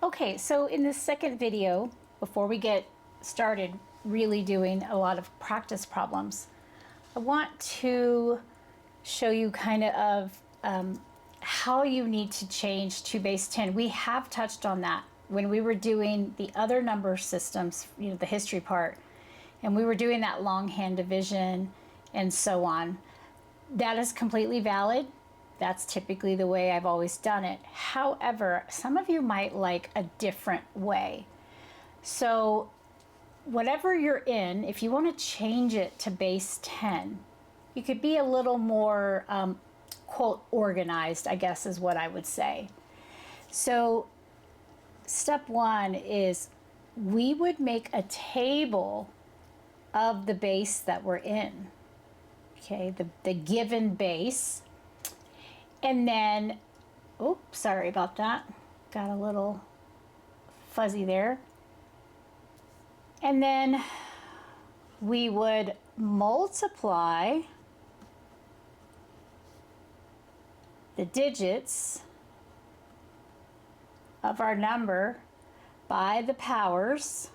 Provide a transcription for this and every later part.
Okay, so in this second video, before we get started really doing a lot of practice problems, I want to show you kind of how you need to change to base 10. We have touched on that when we were doing the other number systems, the history part, and we were doing that longhand division and so on. That is completely valid. That's typically the way I've always done it. However, some of you might like a different way. So whatever you're in, if you want to change it to base 10, you could be a little more, quote, organized, I guess is what I would say. So step one is we would make a table of the base that we're in. Okay, the given base. And then, oops, sorry about that. Got a little fuzzy there. And then we would multiply the digits of our number by the powers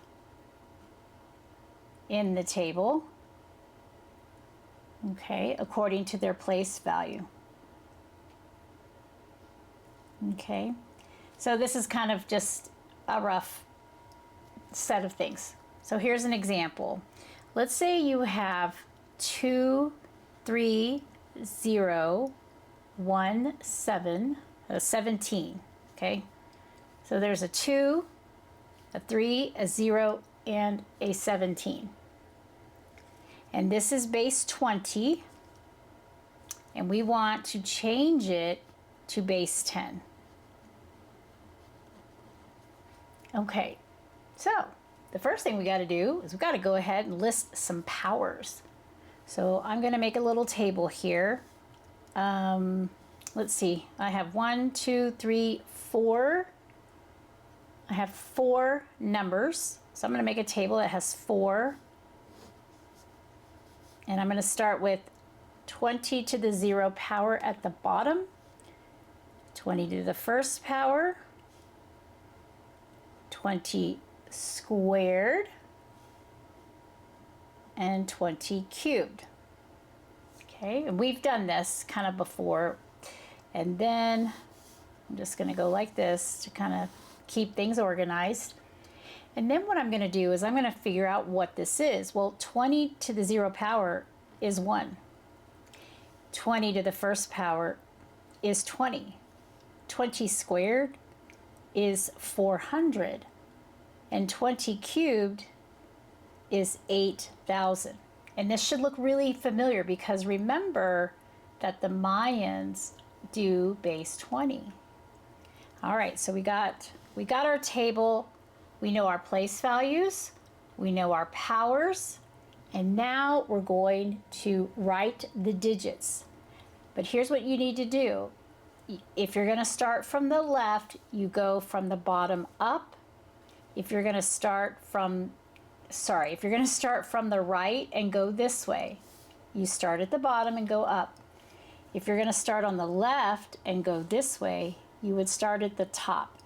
in the table, okay, according to their place value. Okay, so this is kind of just a rough set of things. So here's an example. Let's say you have 2, 3, 0, 1, 7, 17. Okay, so there's a 2, a 3, a 0, and a 17. And this is base 20. And we want to change it to base 10. Okay, so the first thing we got to do is we got to go ahead and list some powers. So I'm going to make a little table here. Let's see, I have 1, 2, 3, 4. I have 4 numbers. So I'm going to make a table that has 4. And I'm going to start with 20 to the 0 power at the bottom, 20 to the first power, 20 squared, and 20 cubed. Okay, and we've done this kind of before. And then I'm just going to go like this to kind of keep things organized. And then what I'm going to do is I'm going to figure out what this is. Well, 20 to the 0 power is 1. 20 to the first power is 20. 20 squared is 400. And 20 cubed is 8,000. And this should look really familiar because remember that the Mayans do base 20. All right, so we got our table. We know our place values. We know our powers. And now we're going to write the digits. But here's what you need to do. If you're going to start from the left, you go from the bottom up. If you're going to start from the right and go this way, you start at the bottom and go up. If you're going to start on the left and go this way, you would start at the top.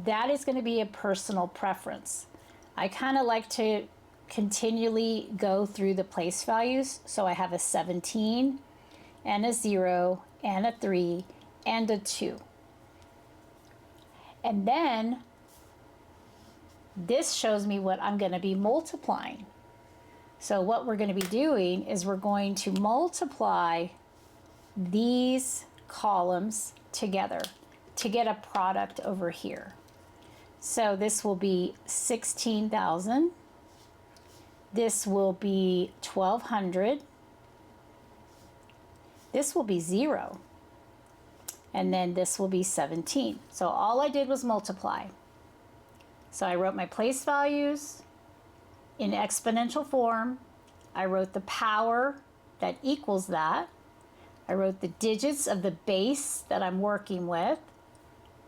That is going to be a personal preference. I kind of like to continually go through the place values. So I have a 17 and a 0 and a 3 and a 2. And then this shows me what I'm going to be multiplying. So what we're going to be doing is we're going to multiply these columns together to get a product over here. So this will be 16,000. This will be 1,200. This will be 0. And then this will be 17. So all I did was multiply. So I wrote my place values in exponential form. I wrote the power that equals that. I wrote the digits of the base that I'm working with.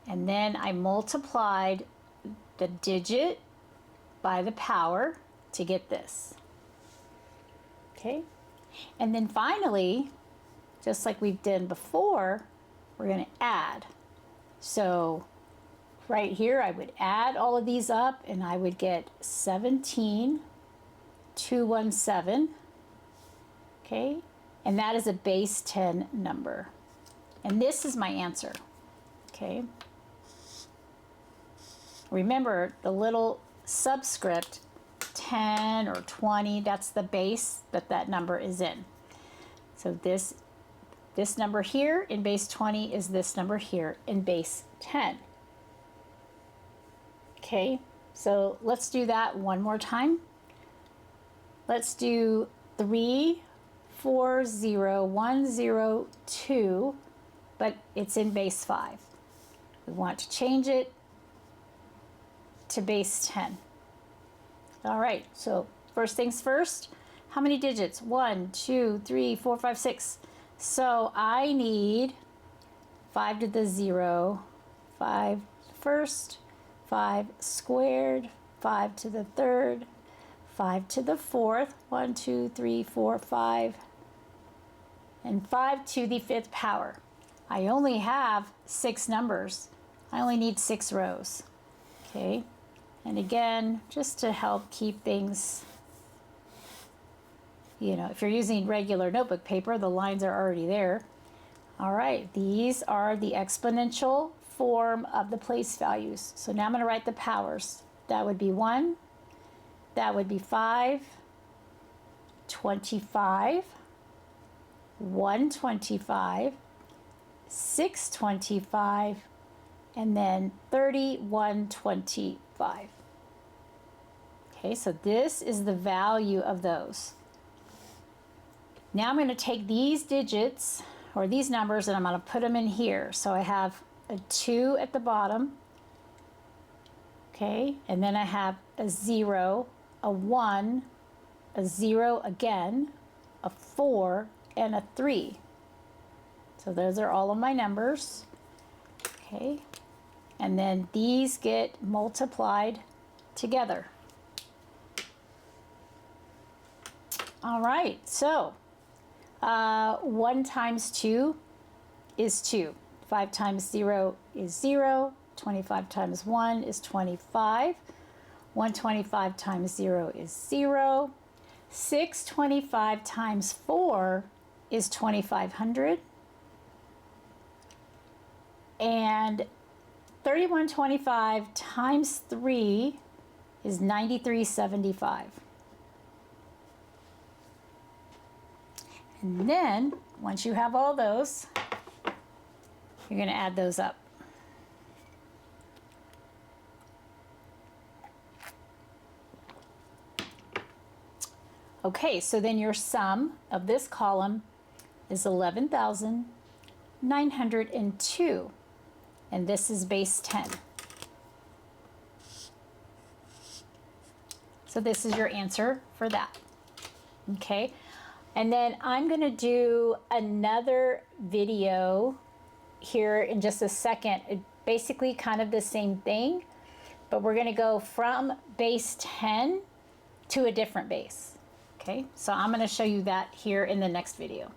And then I multiplied the digit by the power to get this. Okay? And then finally, just like we've done before, we're going to add. So right here, I would add all of these up and I would get 17,217. Okay, and that is a base 10 number. And this is my answer. Okay. Remember the little subscript 10 or 20, that's the base that number is in. So this number here in base 20 is this number here in base 10. Okay, so let's do that one more time. Let's do 340,102, but it's in base 5. We want to change it to base 10. All right, so first things first, how many digits? 1, 2, 3, 4, 5, 6. So I need 5 to the 0, 5 first, 5 squared, 5 to the third, 5 to the fourth, 1, 2, 3, 4, 5, and 5 to the fifth power. I only have 6 numbers. I only need 6 rows. Okay, and again, just to help keep things, you know, if you're using regular notebook paper, the lines are already there. All right, these are the exponential form of the place values. So now I'm going to write the powers. That would be 1, that would be 5, 25, 125, 625, and then 3125. Okay, so this is the value of those. Now I'm going to take these digits or these numbers and I'm going to put them in here. So I have a 2 at the bottom, okay, and then I have a 0, a 1, a 0 again, a 4, and a 3. So those are all of my numbers, okay, and then these get multiplied together. All right, so 1 times 2 is 2. 5 times 0 is 0. 25 times 1 is 25. 125 times 0 is 0. 625 times 4 is 2,500. And 3125 times 3 is 9375. And then, once you have all those, you're going to add those up. Okay, so then your sum of this column is 11,902, and this is base 10. So this is your answer for that. Okay. And then I'm going to do another video here in just a second. It basically kind of the same thing, but we're going to go from base 10 to a different base. Okay, so I'm going to show you that here in the next video.